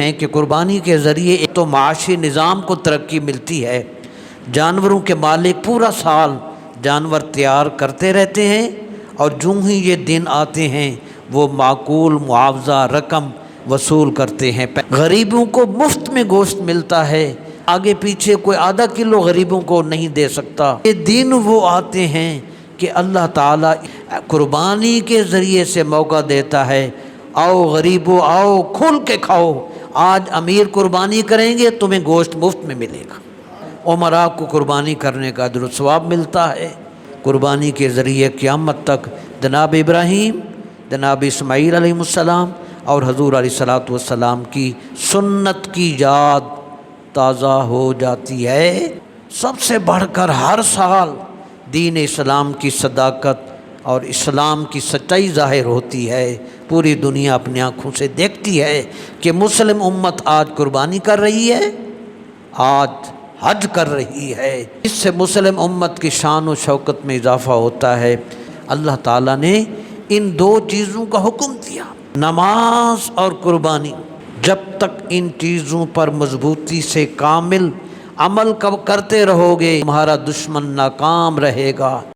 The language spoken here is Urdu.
ہیں کہ قربانی کے ذریعے ایک تو معاشی نظام کو ترقی ملتی ہے، جانوروں کے مالک پورا سال جانور تیار کرتے رہتے ہیں اور جو ہی یہ دن آتے ہیں وہ معقول معاوضہ رقم وصول کرتے ہیں۔ غریبوں کو مفت میں گوشت ملتا ہے، آگے پیچھے کوئی آدھا کلو غریبوں کو نہیں دے سکتا۔ یہ دن وہ آتے ہیں کہ اللہ تعالیٰ قربانی کے ذریعے سے موقع دیتا ہے، آؤ غریبو آؤ کھل کے کھاؤ، آج امیر قربانی کریں گے تمہیں گوشت مفت میں ملے گا۔ عمراء کو قربانی کرنے کا اجر و ثواب ملتا ہے۔ قربانی کے ذریعے قیامت تک جناب ابراہیم، جناب اسماعیل علیہ السلام اور حضور علیہ السلام کی سنت کی یاد تازہ ہو جاتی ہے۔ سب سے بڑھ کر ہر سال دین اسلام کی صداقت اور اسلام کی سچائی ظاہر ہوتی ہے۔ پوری دنیا اپنی آنکھوں سے دیکھتی ہے کہ مسلم امت آج قربانی کر رہی ہے، آج حج کر رہی ہے۔ اس سے مسلم امت کی شان و شوکت میں اضافہ ہوتا ہے۔ اللہ تعالیٰ نے ان دو چیزوں کا حکم دیا، نماز اور قربانی۔ جب تک ان چیزوں پر مضبوطی سے کامل عمل کرتے رہو گے، تمہارا دشمن ناکام رہے گا۔